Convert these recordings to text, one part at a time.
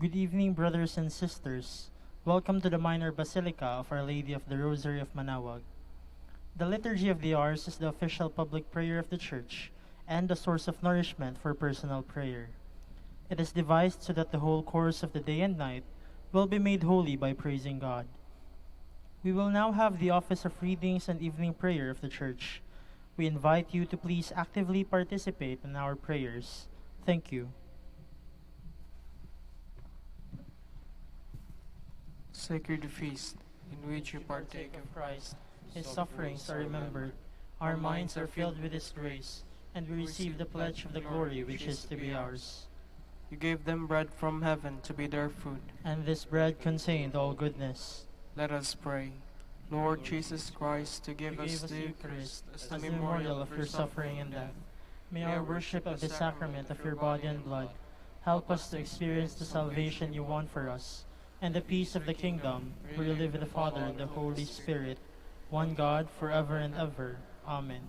Good evening, brothers and sisters. Welcome to the Minor Basilica of Our Lady of the Rosary of Manaoag. The Liturgy of the Hours is the official public prayer of the Church and the source of nourishment for personal prayer. It is devised so that the whole course of the day and night will be made holy by praising God. We will now have the office of readings and evening prayer of the Church. We invite you to please actively participate in our prayers. Thank you. Sacred feast, in which you partake of Christ, His sufferings are remembered, our minds are filled with His grace, and we receive the pledge of the glory which is to be ours. You gave them bread from heaven to be their food. And this bread contained all goodness. Let us pray. Lord Jesus Christ, to give us the Eucharist as the memorial of your suffering and death, May our worship of the sacrament of your body and blood help us to experience the salvation you won for us, and the peace of the kingdom, where you live with the Father and the Holy Spirit, one God, forever and ever. Amen.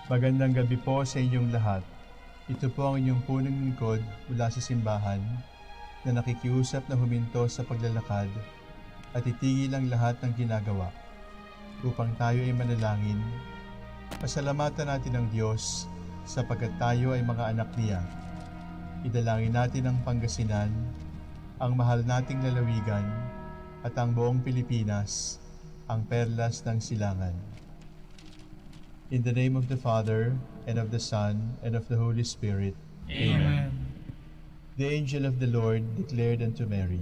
Magandang gabi po sa inyong lahat. Ito po ang inyong punong lingkod mula sa simbahan na nakikiusap na huminto sa paglalakad at itigil ang lahat ng ginagawa upang tayo ay manalangin. Pasalamatan natin ang Diyos sapagkat tayo ay mga anak niya. Idalangin natin ang Pangasinan, ang mahal nating lalawigan at ang buong Pilipinas, ang perlas ng silangan. In the name of the Father, and of the Son, and of the Holy Spirit. Amen. The angel of the Lord declared unto Mary,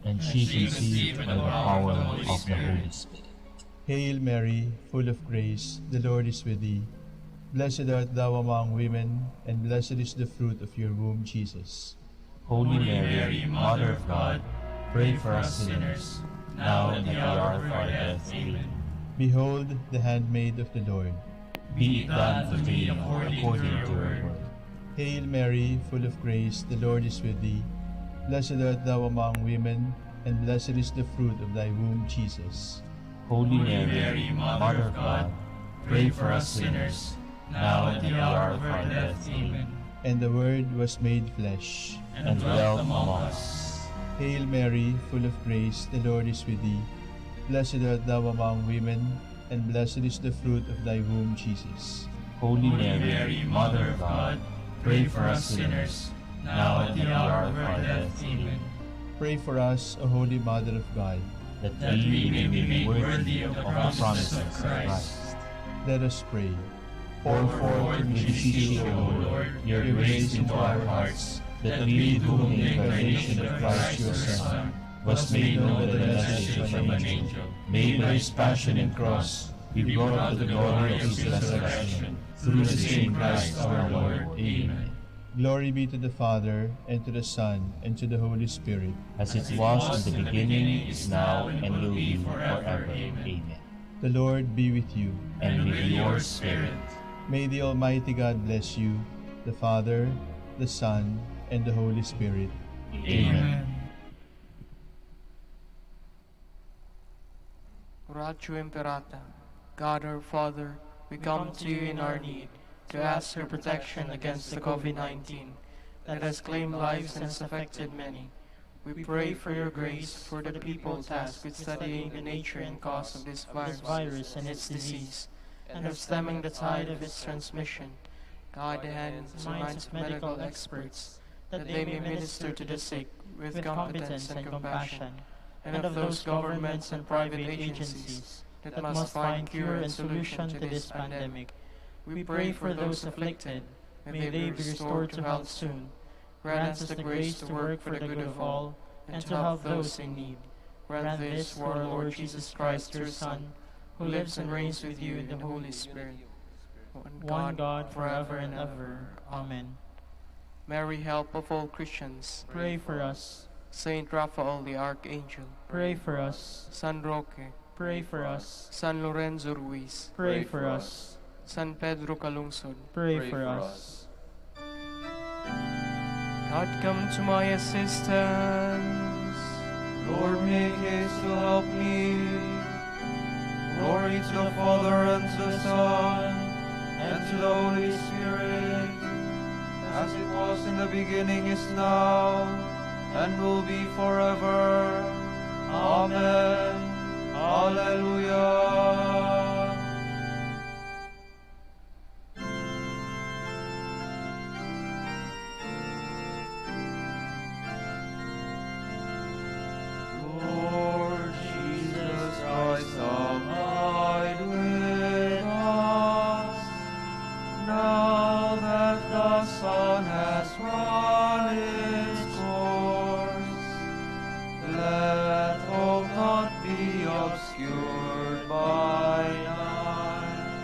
And she conceived by the power of the Holy Spirit. Hail Mary, full of grace, the Lord is with thee. Blessed art thou among women, and blessed is the fruit of your womb, Jesus. Holy Mary, Mother of God, pray for us sinners, now and at the hour of our death. Amen. Behold, the handmaid of the Lord. Be it done to me according to your word. Hail Mary, full of grace, the Lord is with thee. Blessed art thou among women, and blessed is the fruit of thy womb, Jesus. Holy Mary, Mother of God, pray for us sinners, now and at the hour of our death. Amen. And the Word was made flesh, And dwelt among us. Hail Mary, full of grace, the Lord is with thee. Blessed art thou among women, and blessed is the fruit of thy womb, Jesus. Holy Mary, Mother of God, pray for us sinners, now and at the hour of our death. Amen. Pray for us, O Holy Mother of God. That we may be made worthy of the promises of Christ. Let us pray. Pour forth, we beseech you, O Lord, your grace into our hearts, that we, to whom the incarnation of Christ your Son was made known with the message from an angel, made by his passion and cross, be brought to the glory of his resurrection, through the same Christ our Lord. Amen. Glory be to the Father, and to the Son, and to the Holy Spirit. As it was in the beginning, is now, and will be forever. Amen. The Lord be with you. And with your spirit. May the Almighty God bless you, the Father, the Son, and the Holy Spirit. Amen. Oratio Imperata. God our Father, we come to you in our need to ask your protection against the COVID-19 that has claimed lives and has affected many. We pray for your grace for the people tasked with studying the nature and cause of this virus and its disease, and of stemming the tide of its transmission. Guide the hands and minds of medical experts, that they may minister to the sick with competence and compassion, and of those governments and private agencies that must find cure and solution to this pandemic. We pray for those afflicted. May they be restored to health soon. Grant us the grace to work for the good of all, and to help those in need. Grant this for our Lord Jesus Christ, your Son, who lives and reigns with you in the Holy Spirit, One God, forever and ever. Amen. Mary, help of all Christians. Pray for us. Saint Raphael the Archangel. Pray for us. San Roque. Pray for us. San Lorenzo Ruiz. Pray for us. San Pedro Calungsod. Pray for us. God, come to my assistance. Lord, make haste to help me. Glory to the Father, and to the Son, and to the Holy Spirit, as it was in the beginning, is now, and will be forever. Amen. Alleluia. Lord Jesus Christ, abide with us. Now that the sun has run its course, let hope not be obscured by night,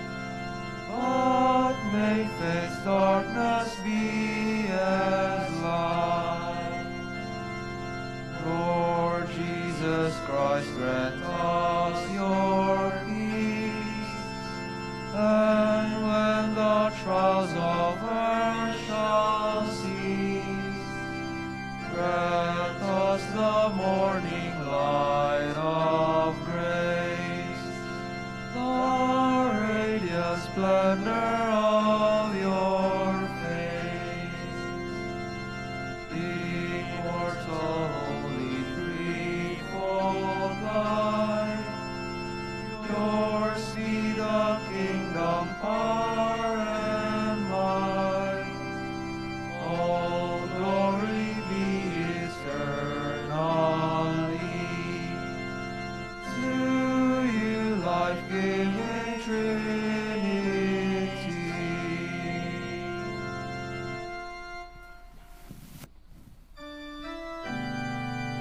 but may face darkness be as light. Lord Jesus Christ, grant us your peace, and when the trials of earth shall cease, grant us the morning light of grace, the radiant splendor of your face. Immortal, holy, threefold light, yours be the kingdom, power, and might. All glory be eternally to you, life-giving Trinity.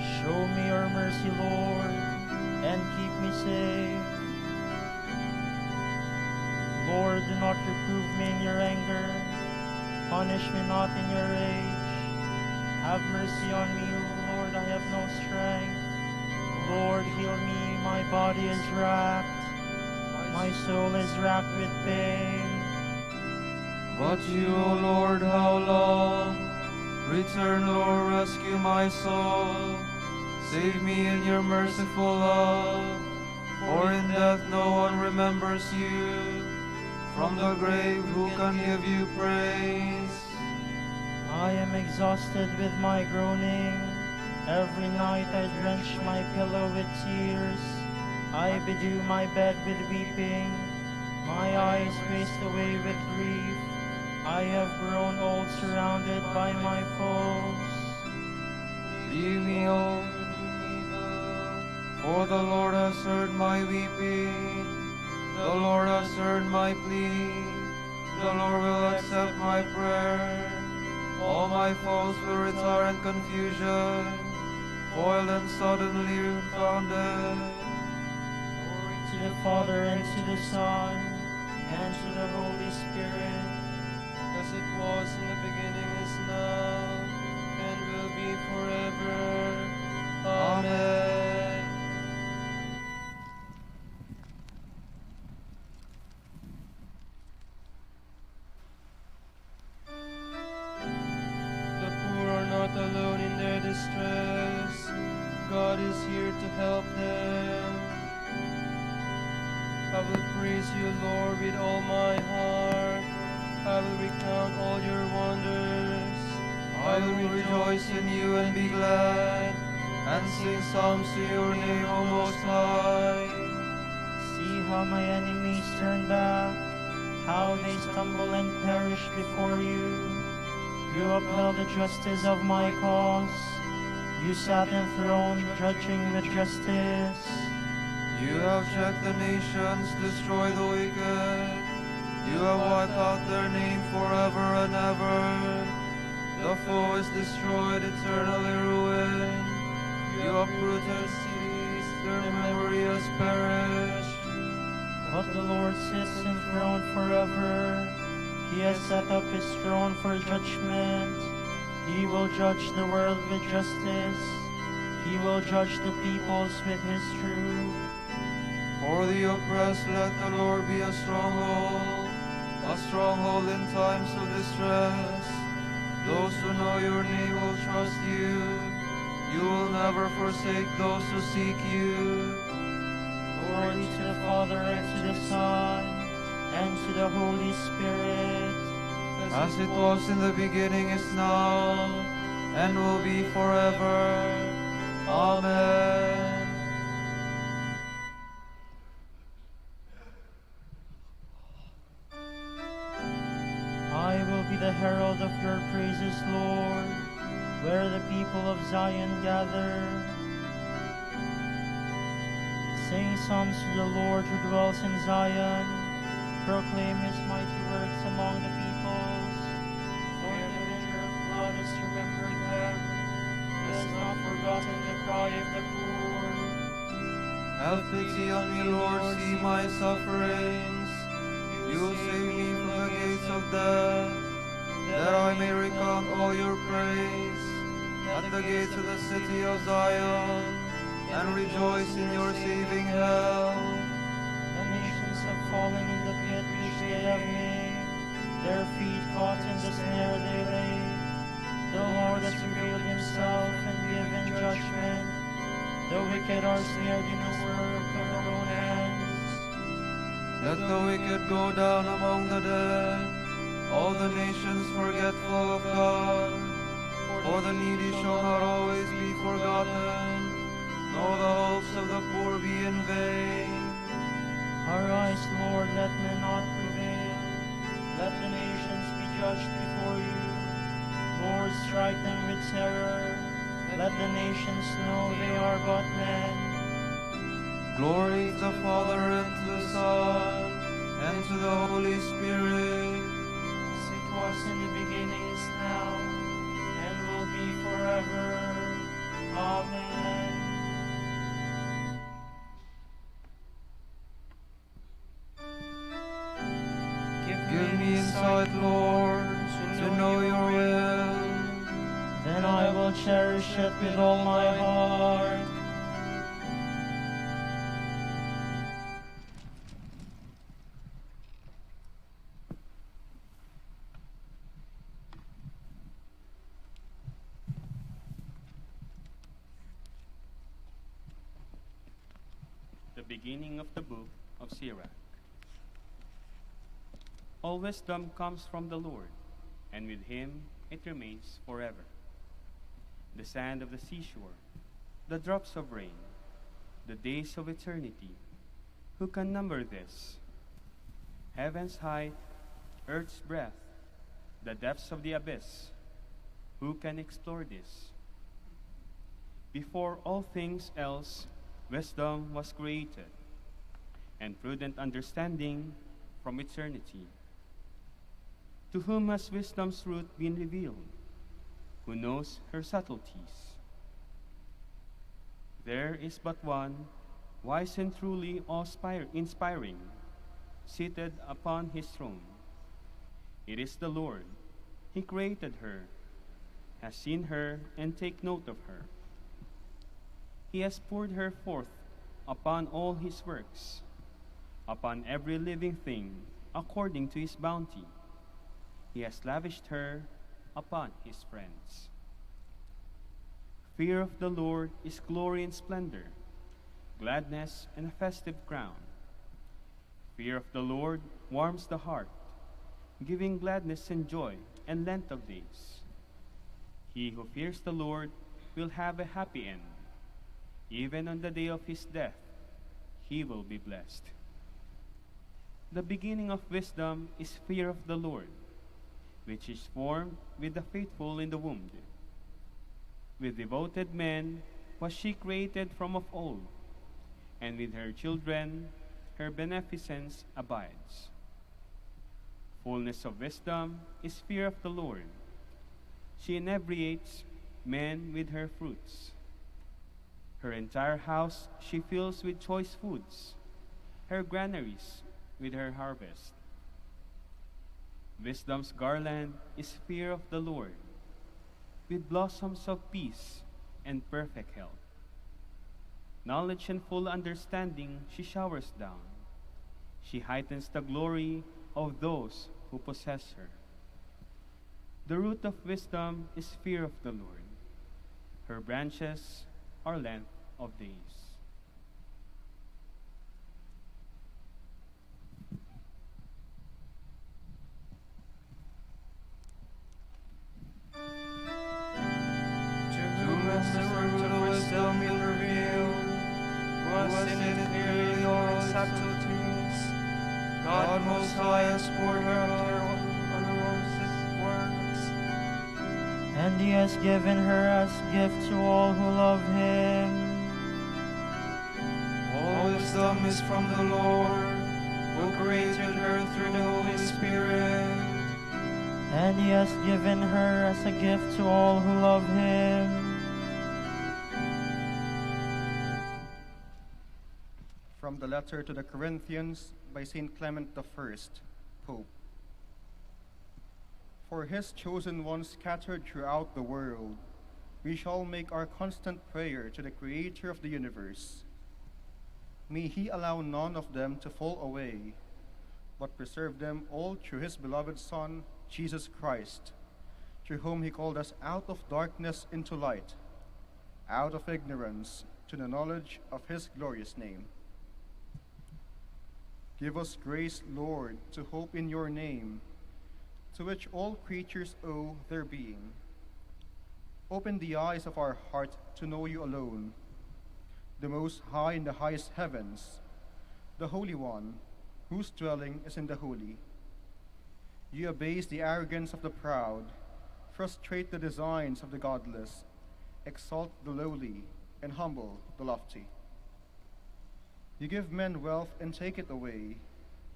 Show me your mercy, Lord, and keep me safe. Lord, do not reprove me in your anger. Punish me not in your rage. Have mercy on me, Lord, I have no strength. Lord, heal me, my body is racked. My soul is racked with pain. But you, O Lord, how long? Return, Lord, rescue my soul. Save me in your merciful love. For in death no one remembers you. From the grave who can give you praise? I am exhausted with my groaning. Every night I drench my pillow with tears. I bedew my bed with weeping. My eyes waste away with grief. I have grown old, surrounded by my foes. Leave me, O evil, for the Lord has heard my weeping. The Lord has heard my plea. The Lord will accept my prayer. All my foes will retire in confusion, foiled and suddenly confounded. Glory to the Father, and to the Son, and to the Holy Spirit, As it was in the beginning, is now, and will be forever. Amen. The poor are not alone in their distress. God is here to help them. I will praise you, Lord, with all my heart. I will recount all your wonders. I will rejoice in you and be glad, and sing psalms to your name, O Most High. see how my enemies turn back, how they stumble and perish before you. You upheld the justice of my cause. You sat enthroned, judging with justice. You have checked the nations, destroyed the wicked. You have wiped out their name forever and ever. The foe is destroyed, eternally ruined. You uproot their cities, their memory has perished. But the Lord sits enthroned forever. He has set up his throne for judgment. He will judge the world with justice. He will judge the peoples with his truth. For the oppressed, let the Lord be a stronghold in times of distress. Those who know your name will trust you. You will never forsake those who seek you. Glory to the Father, and to the Son, and to the Holy Spirit. As it was in the beginning, is now, and will be forever. Amen. I will be the herald of your praises, Lord, where the people of Zion gather. Sing psalms to the Lord who dwells in Zion. Proclaim his mighty works among the peoples. For the avenger of blood has remembered them. He has not forgotten the cry of the poor. Have pity on me, Lord, see my sufferings. You will save me from the gates of death, that I may recount all your praise at the gates of the city of Zion, and rejoice in your saving help. The nations have fallen in the pit which they have made. Their feet caught in the snare they laid. The Lord has revealed himself and given judgment. The wicked are snared in his work of their own hands. Let the wicked go down among the dead, all the nations forgetful of God. For the needy shall not always be forgotten, nor the hopes of the poor be in vain. Arise, Lord, let men not prevail. Let the nations be judged before you. Lord, strike them with terror. Let the nations know they are but men. Glory to the Father, and to the Son, and to the Holy Spirit. As it was in the beginning, is now, and will be forever. Amen. Give me insight, Lord, to know your will. Then I will cherish it with all my heart. The beginning of the book of Sirach. All wisdom comes from the Lord, and with him it remains forever. The sand of the seashore, the drops of rain, the days of eternity, who can number this? Heaven's height, earth's breadth, the depths of the abyss, who can explore this? Before all things else, wisdom was created, and prudent understanding from eternity. To whom has wisdom's root been revealed? Who knows her subtleties? There is but one, wise and truly awe-inspiring, seated upon his throne. It is the Lord. He created her, has seen her, and take note of her. He has poured her forth upon all his works, upon every living thing, according to his bounty. He has lavished her upon his friends. Fear of the Lord is glory and splendor, gladness and a festive crown. Fear of the Lord warms the heart, giving gladness and joy and length of days. He who fears the Lord will have a happy end. Even on the day of his death, he will be blessed. The beginning of wisdom is fear of the Lord, which is formed with the faithful in the womb. With devoted men was she created from of old, and with her children her beneficence abides. Fullness of wisdom is fear of the Lord. She inebriates men with her fruits. Her entire house she fills with choice foods, her granaries with her harvest. Wisdom's garland is fear of the Lord, with blossoms of peace and perfect health. Knowledge and full understanding she showers down. She heightens the glory of those who possess her. The root of wisdom is fear of the Lord. Her branches are length of days. To whom has the root of wisdom been revealed? Who has seen it clearly all its subtleties? God Most High has poured her out on his works. And he has given her as gift to all who love him. All wisdom is from the Lord, who created her through the Holy Spirit. And he has given her as a gift to all who love him. From the letter to the Corinthians by St. Clement I, Pope. For his chosen ones scattered throughout the world, we shall make our constant prayer to the Creator of the universe. May he allow none of them to fall away, but preserve them all through his beloved Son, Jesus Christ, through whom he called us out of darkness into light, out of ignorance to the knowledge of his glorious name. Give us grace, Lord, to hope in your name, to which all creatures owe their being. Open the eyes of our heart to know you alone, the Most High in the highest heavens, the Holy One, whose dwelling is in the holy. You abase the arrogance of the proud, frustrate the designs of the godless, exalt the lowly, and humble the lofty. You give men wealth and take it away.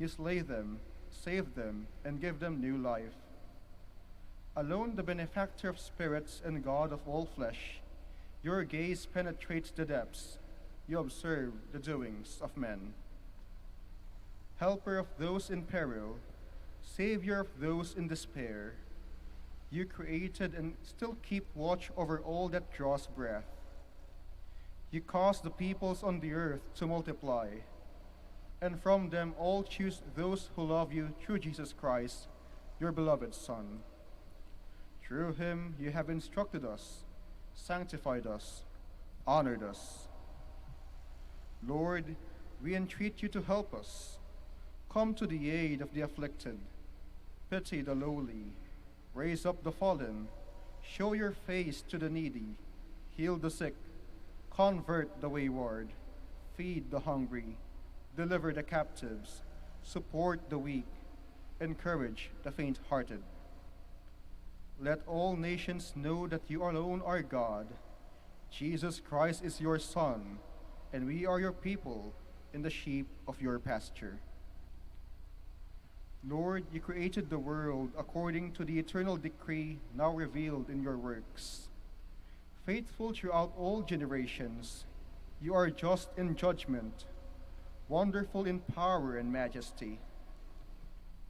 You slay them, save them, and give them new life. Alone the benefactor of spirits and God of all flesh, your gaze penetrates the depths. You observe the doings of men. Helper of those in peril, Savior of those in despair, you created and still keep watch over all that draws breath. You cause the peoples on the earth to multiply, and from them all choose those who love you through Jesus Christ, your beloved Son. Through him you have instructed us, sanctified us, honored us. Lord, we entreat you to help us. Come to the aid of the afflicted. Pity the lowly. Raise up the fallen. Show your face to the needy. Heal the sick. Convert the wayward. Feed the hungry. Deliver the captives. Support the weak. Encourage the faint-hearted. Let all nations know that you alone are God. Jesus Christ is your Son, and we are your people and the sheep of your pasture. Lord, you created the world according to the eternal decree now revealed in your works. Faithful throughout all generations, you are just in judgment, wonderful in power and majesty.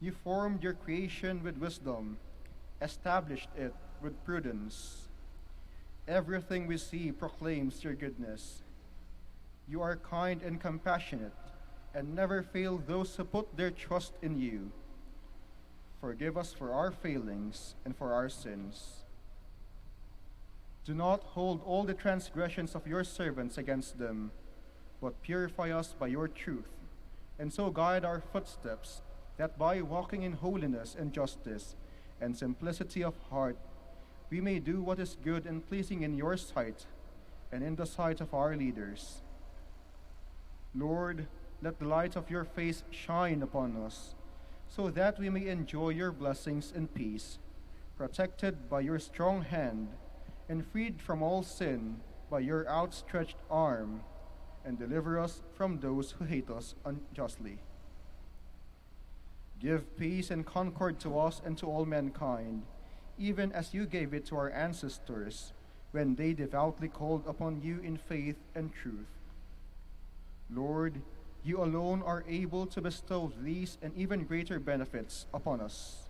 You formed your creation with wisdom, established it with prudence. Everything we see proclaims your goodness. You are kind and compassionate, and never fail those who put their trust in you. Forgive us for our failings and for our sins. Do not hold all the transgressions of your servants against them, but purify us by your truth, and so guide our footsteps, that by walking in holiness and justice and simplicity of heart, we may do what is good and pleasing in your sight and in the sight of our leaders. Lord, let the light of your face shine upon us, so that we may enjoy your blessings in peace, protected by your strong hand, and freed from all sin by your outstretched arm, and deliver us from those who hate us unjustly. Give peace and concord to us and to all mankind, even as you gave it to our ancestors, when they devoutly called upon you in faith and truth. Lord, you alone are able to bestow these and even greater benefits upon us.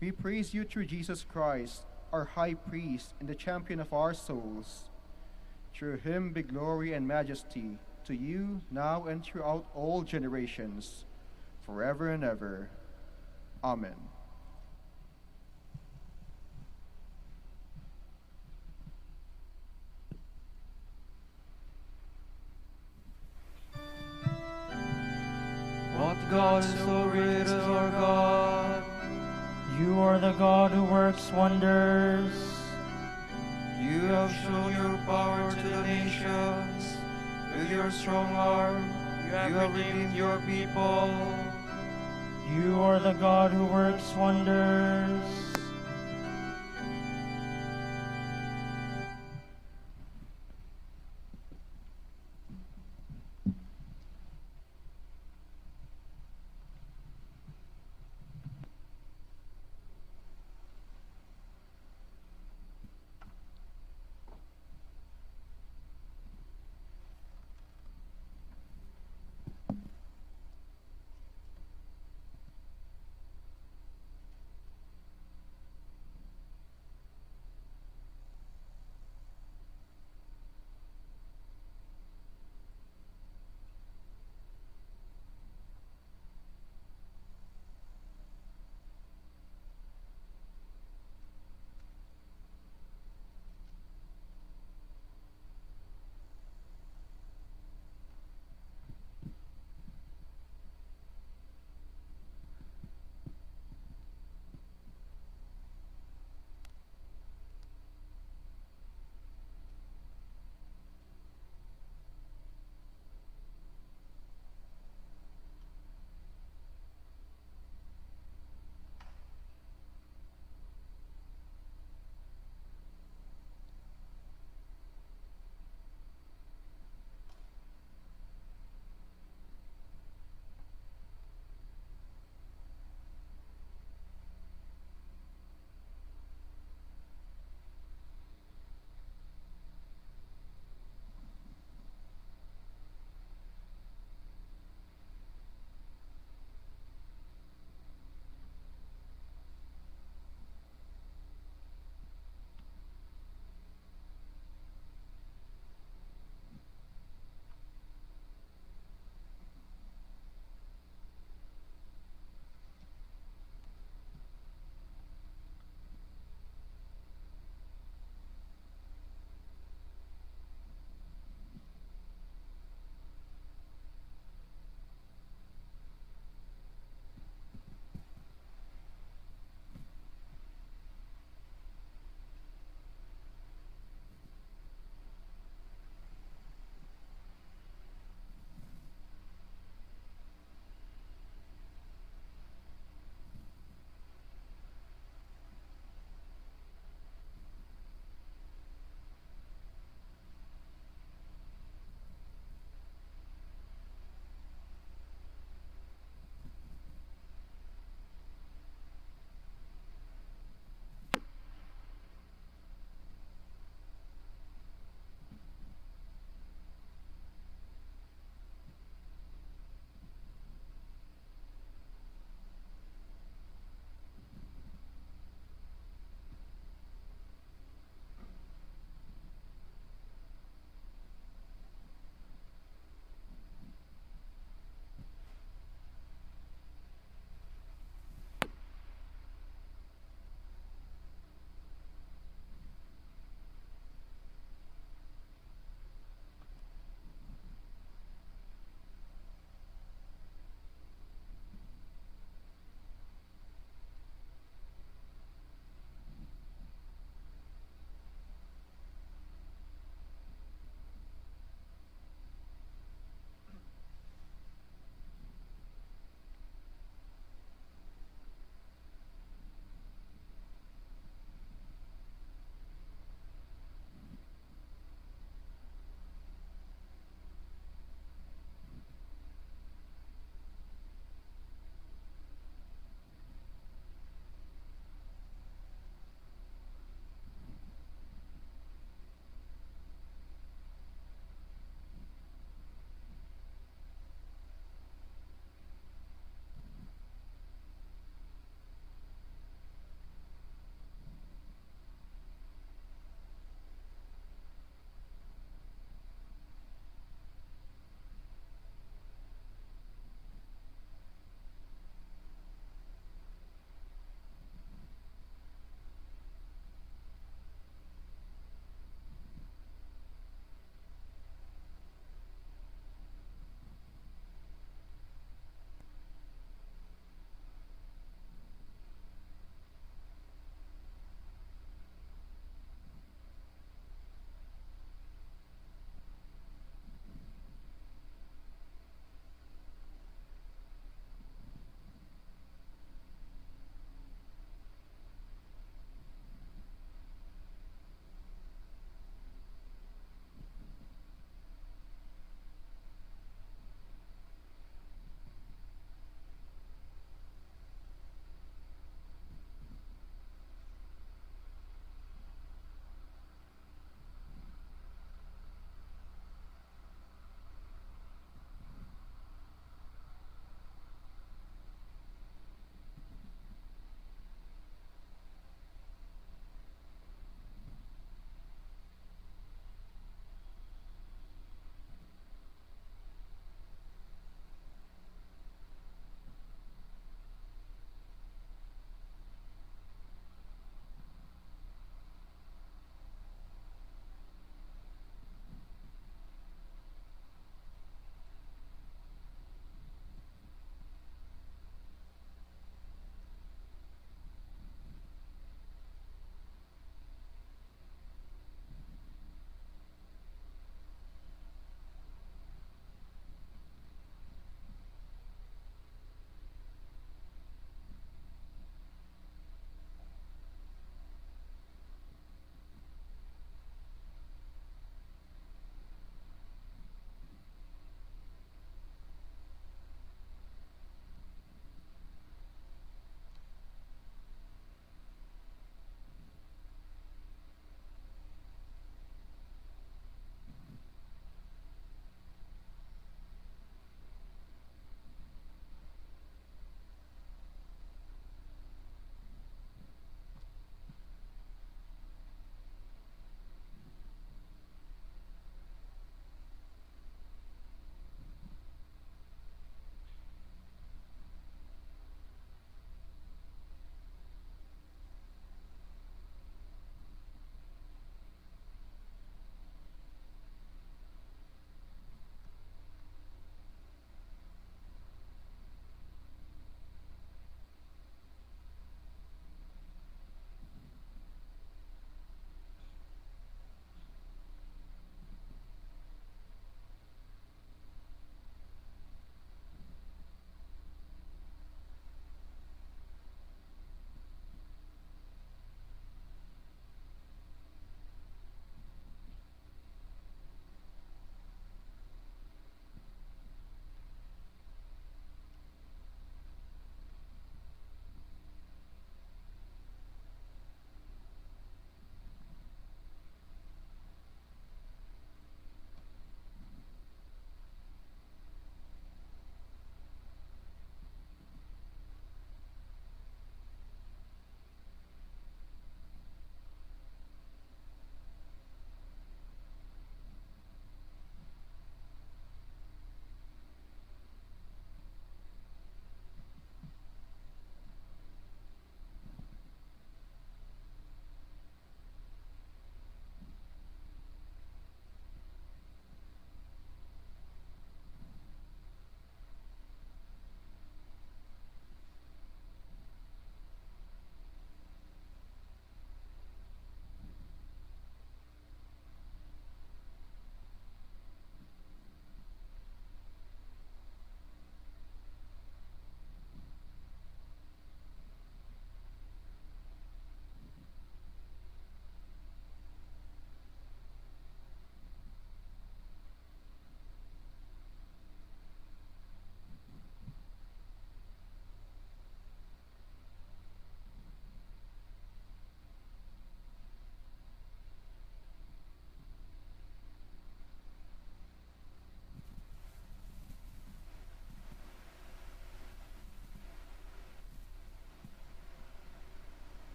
We praise you through Jesus Christ, our high priest and the champion of our souls. Through him be glory and majesty to you now and throughout all generations, forever and ever. Amen. God is so great as our God. You are the God who works wonders. You have shown your power to the nations. With your strong arm, you have redeemed your people. You are the God who works wonders.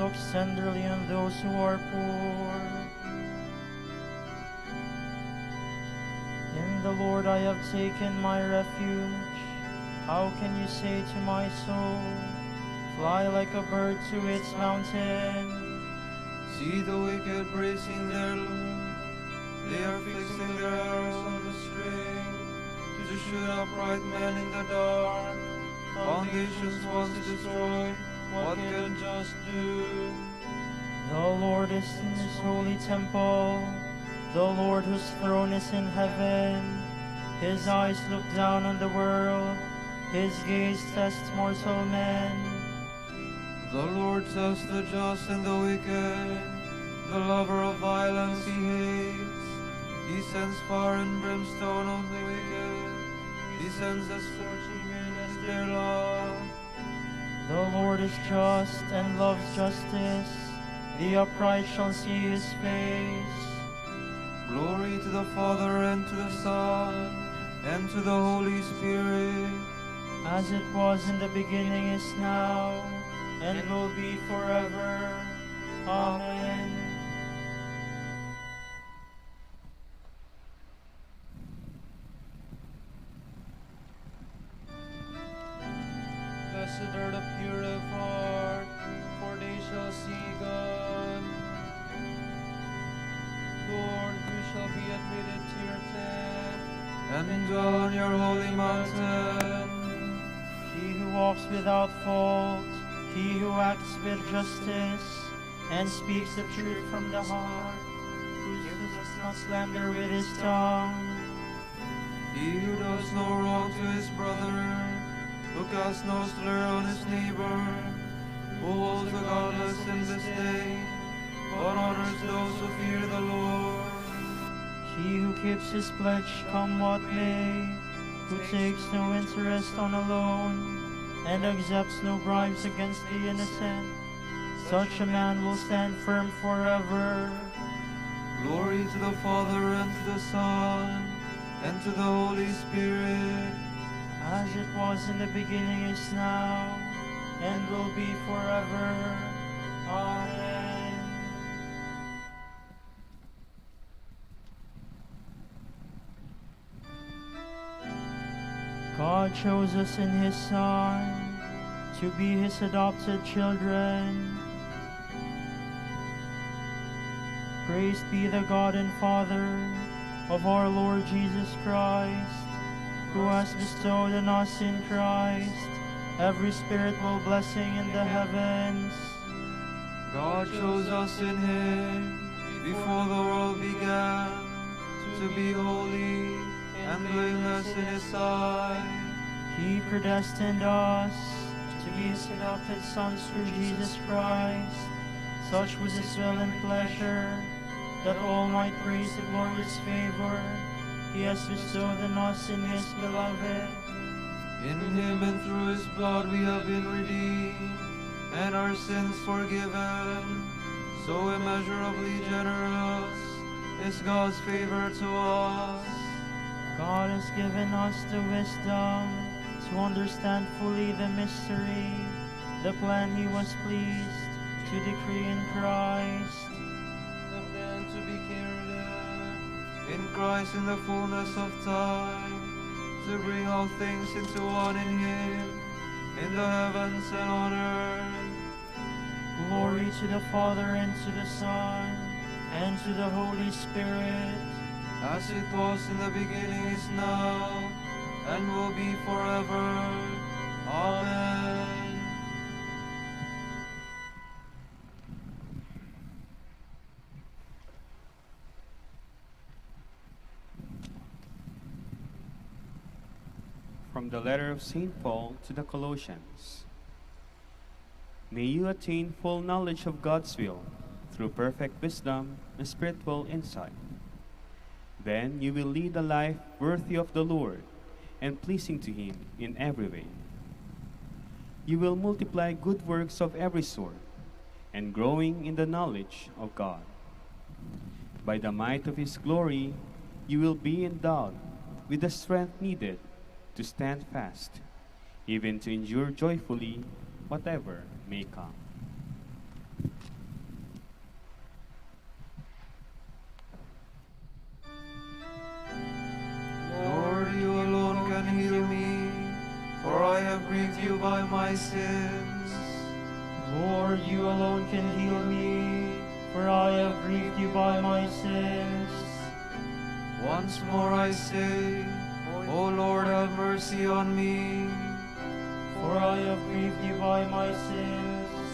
looks tenderly on those who are poor. In the Lord I have taken my refuge. How can you say to my soul, fly like a bird to its mountain? See the wicked bracing their loom. They are fixing their arrows on the string to shoot upright men in the dark. Foundations once destroyed, what can just do? The Lord is in his holy temple. The Lord whose throne is in heaven. His eyes look down on the world. His gaze tests mortal men. The Lord tests the just and the wicked. The lover of violence he hates. He sends fire and brimstone on the wicked. He sends a scorching wind as their lot. The Lord is just and loves justice. The upright shall see his face. Glory to the Father and to the Son and to the Holy Spirit. As it was in the beginning, is now, and will be forever. Amen. Blessed are the pure of heart, for they shall see God. Lord, who shall be admitted to your tent, and dwell on your holy mountain? He who walks without fault, he who acts with justice, and speaks the truth from the heart, who does not slander with his tongue. He who does no wrong to his brother, who casts no slur on his neighbor, who holds the godless in disdain, but honors those who fear the Lord. He who keeps his pledge, come what may, who takes no interest on a loan, and accepts no bribes against the innocent, such a man will stand firm forever. Glory to the Father and to the Son and to the Holy Spirit. As it was in the beginning, is now, and will be forever. Amen. God chose us in his Son to be his adopted children. Praised be the God and Father of our Lord Jesus Christ, who has bestowed on us in Christ every spiritual blessing in the heavens. God chose us in him before the world began to be holy and blameless in his sight. He predestined us to be his adopted sons through Jesus Christ. Such was his will and pleasure, that all might praise the glorious favor he has bestowed on us in his beloved. In him and through his blood we have been redeemed, and our sins forgiven. So immeasurably generous is God's favor to us. God has given us the wisdom to understand fully the mystery, the plan he was pleased to decree in Christ. The plan to be carried out in Christ in the fullness of time, to bring all things into one in him, in the heavens and on earth. Glory to the Father and to the Son and to the Holy Spirit, as it was in the beginning, is now, and will be forever. Amen. From the letter of St. Paul to the Colossians. May you attain full knowledge of God's will through perfect wisdom and spiritual insight. Then you will lead a life worthy of the Lord and pleasing to him in every way. You will multiply good works of every sort and growing in the knowledge of God. By the might of his glory, you will be endowed with the strength needed to stand fast, even to endure joyfully whatever may come. my sins. Lord, you alone can heal me, for I have grieved you by my sins. Once more I say, O Lord, have mercy on me. For I have grieved you by my sins.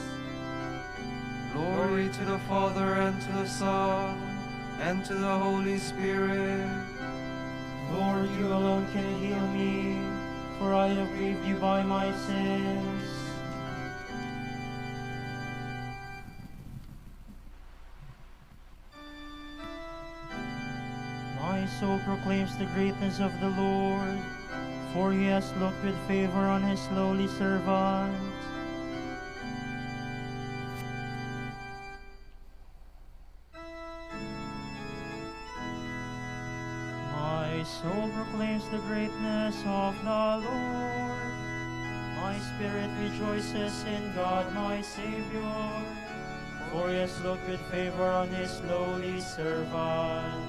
Glory to the Father, and to the Son, and to the Holy Spirit. Lord, you alone can heal me, for I have grieved you by my sins. My soul proclaims the greatness of the Lord, for he has looked with favor on his lowly servant. My soul proclaims the greatness of the Lord. My spirit rejoices in God my Savior, for he has looked with favor on his lowly servant.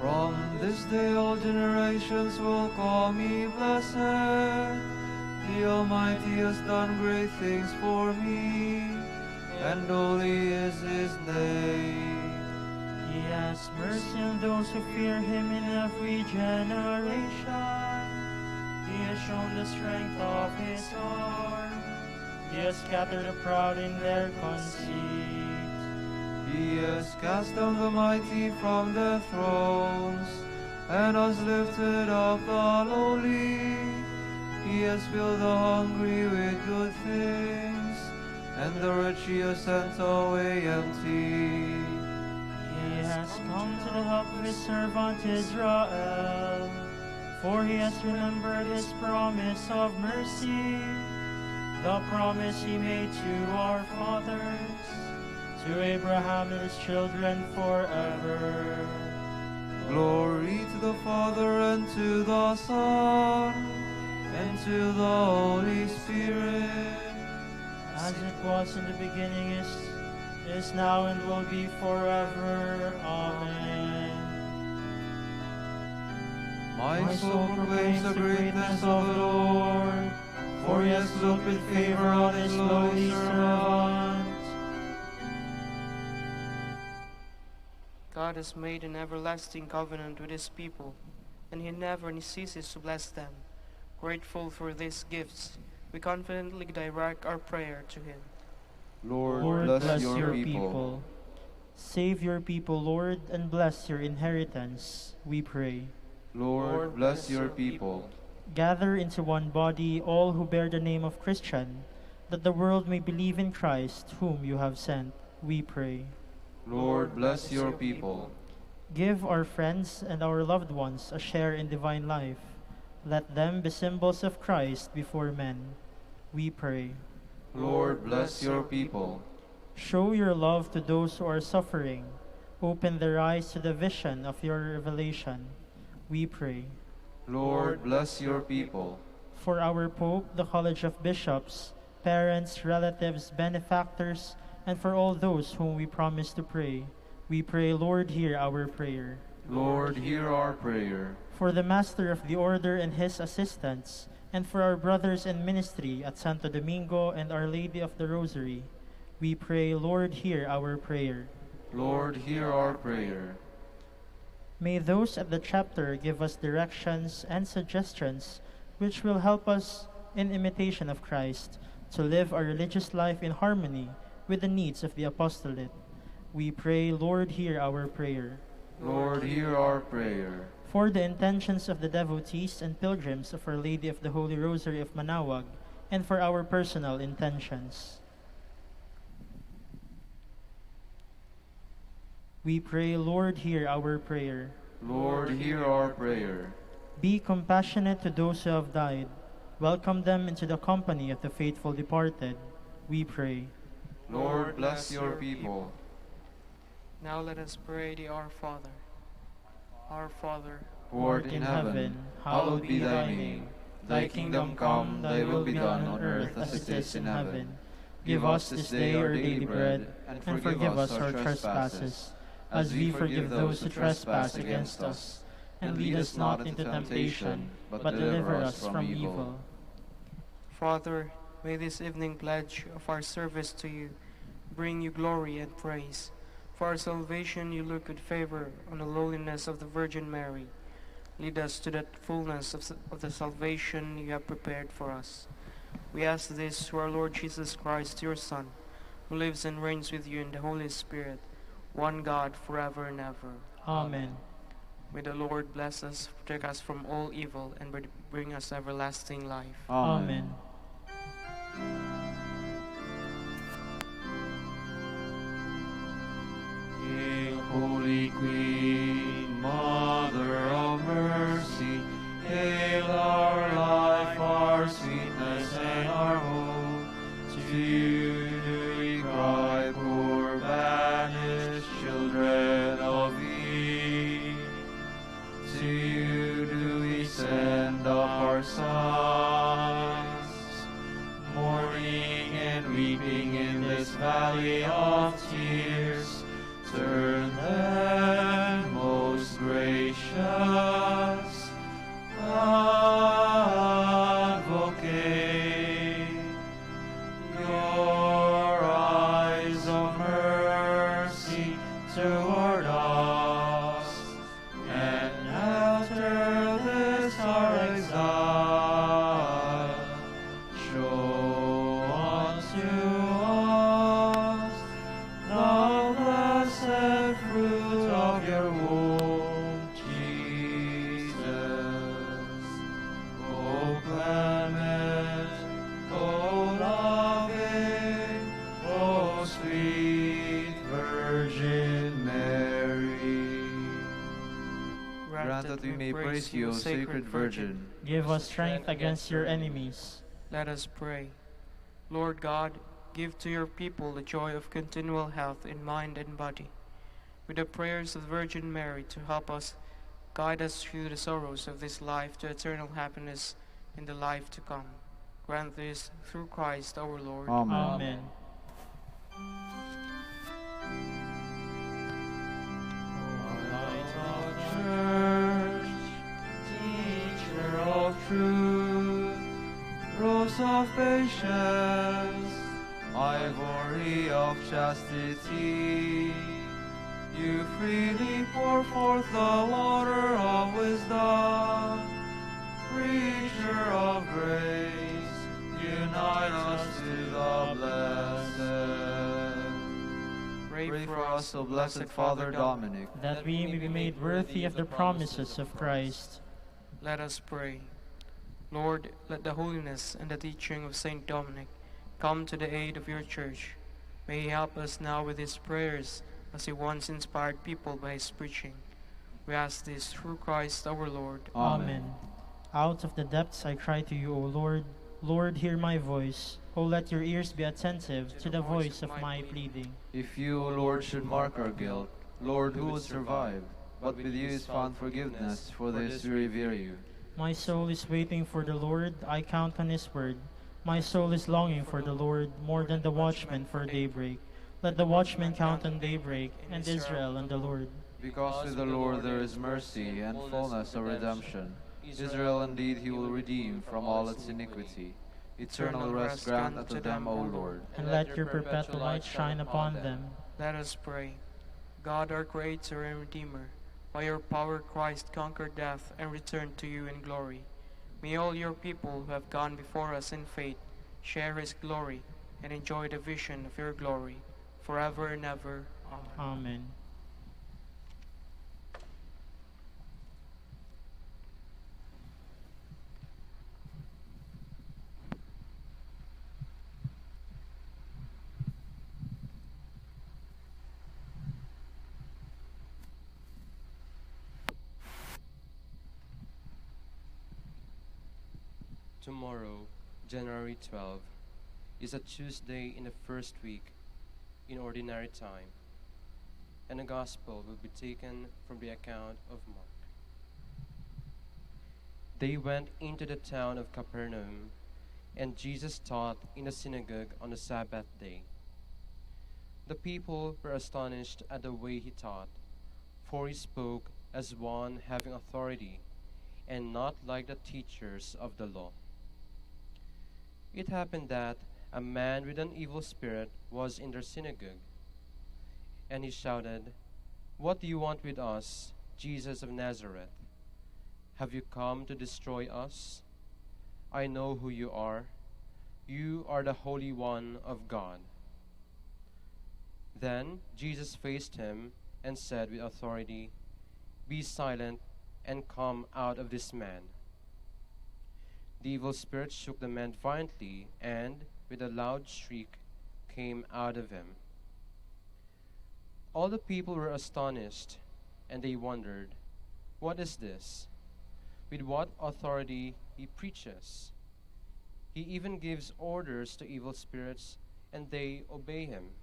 From this day all generations will call me blessed. The Almighty has done great things for me, and holy is his name. He has mercy on those who fear him in every generation. He has shown the strength of his arm. He has scattered the proud in their conceit. He has cast down the mighty from their thrones, and has lifted up the lowly. He has filled the hungry with good things, and the rich he has sent away empty. He has come to the help of his servant Israel, for he has remembered his promise of mercy, the promise he made to our fathers, to Abraham and his children forever. Glory to the Father, and to the Son, and to the Holy Spirit. As it was in the beginning, is now, and will be forever. Amen. My soul proclaims the greatness of the Lord, for he has looked with favor on his lowly servant. God has made an everlasting covenant with his people, and he never ceases to bless them. Grateful for these gifts, we confidently direct our prayer to him. Lord, bless your people. Save your people, Lord, and bless your inheritance, we pray. Lord, bless your people. Gather into one body all who bear the name of Christian, that the world may believe in Christ, whom you have sent, we pray. Lord, bless your people. Give our friends and our loved ones a share in divine life. Let them be symbols of Christ before men, we pray. Lord, bless your people. Show your love to those who are suffering. Open their eyes to the vision of your revelation, we pray. Lord, bless your people. For our Pope, the College of Bishops, parents, relatives, benefactors, and for all those whom we promise to pray, we pray, Lord, hear our prayer. Lord, hear our prayer. For the Master of the Order and his assistants, and for our brothers in ministry at Santo Domingo and Our Lady of the Rosary, we pray, Lord, hear our prayer. Lord, hear our prayer. May those at the chapter give us directions and suggestions which will help us, in imitation of Christ, to live our religious life in harmony with the needs of the apostolate. We pray, Lord, hear our prayer. Lord, hear our prayer. For the intentions of the devotees and pilgrims of Our Lady of the Holy Rosary of Manaoag, and for our personal intentions. We pray, Lord, hear our prayer. Lord, hear our prayer. Be compassionate to those who have died. Welcome them into the company of the faithful departed, we pray. Lord, bless your people. Now let us pray the Our Father. Our Father, Who art in heaven, hallowed be thy name. Thy kingdom come, thy will be done on earth as it is in heaven. Give us this day our daily bread, and forgive us our trespasses, as we forgive those who trespass against us. And lead us not into temptation, but deliver us from evil. Father, may this evening pledge of our service to you bring you glory and praise. For our salvation you look with favor on the lowliness of the Virgin Mary. Lead us to that fullness of the salvation you have prepared for us. We ask this through our Lord Jesus Christ, your Son, who lives and reigns with you in the Holy Spirit, one God, forever and ever. Amen. May the Lord bless us, protect us from all evil, and bring us everlasting life. Amen. Hail, Holy Queen, Mother of Mercy, hail our life, our sweetness, and our hope. To you do we cry, poor banished children of Eve. To you do we send up our sighs, mourning and weeping in this valley of tears. Turn then, most gracious Advocate, your eyes of mercy toward us, and after this our exile, show unto us the blessed fruit of your womb, Jesus. O clement, O loving, O sweet Virgin Mary. Grant that we may praise you, O Sacred Virgin. Give us strength against your enemies. Let us pray. Lord God, give to your people the joy of continual health in mind and body. With the prayers of the Virgin Mary to help us, guide us through the sorrows of this life to eternal happiness in the life to come. Grant this through Christ our Lord. Amen. Light of Church, Teacher of Truth, Rose of Patience, Ivory of Chastity, you freely pour forth the water of wisdom. Preacher of grace, unite us to the blessed. Pray for us, O blessed Father Dominic, That we may be made worthy of the promises of Christ. Let us pray. Lord, let the holiness and the teaching of Saint Dominic come to the aid of your church. May he help us now with his prayers, as he once inspired people by his preaching. We ask this through Christ our Lord. Amen. Out of the depths I cry to you, O Lord. Lord, hear my voice. O let your ears be attentive to the voice of my pleading. if you, O Lord, should mark our guilt, Lord, who would survive? But with you is found forgiveness, for this we revere you. My soul is waiting for the Lord. I count on his word. My soul is longing for the Lord more than the watchman for daybreak. Let the watchman count on daybreak, and Israel on the Lord. Because with the Lord there is mercy and fullness of redemption. Israel indeed he will redeem from all its iniquity. Eternal rest grant unto them, O Lord. And let your perpetual light shine upon them. Let us pray. God, our Creator and Redeemer, by your power Christ conquered death and returned to you in glory. May all your people who have gone before us in faith share his glory and enjoy the vision of your glory forever and ever. Amen. Amen. Tomorrow, January 12, is a Tuesday in the first week in Ordinary Time, and the Gospel will be taken from the account of Mark. They went into the town of Capernaum, and Jesus taught in the synagogue on the Sabbath day. The people were astonished at the way he taught, for he spoke as one having authority, and not like the teachers of the law. It happened that a man with an evil spirit was in their synagogue, and he shouted, "What do you want with us, Jesus of Nazareth? Have you come to destroy us? I know who you are. You are the Holy One of God." Then Jesus faced him and said with authority, "Be silent and come out of this man." The evil spirit shook the man violently, and, with a loud shriek, came out of him. All the people were astonished, and they wondered, "What is this? With what authority he preaches! He even gives orders to evil spirits, and they obey him."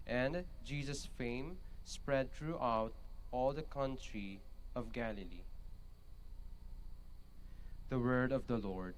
And Jesus' fame spread throughout all the country of Galilee. The word of the Lord.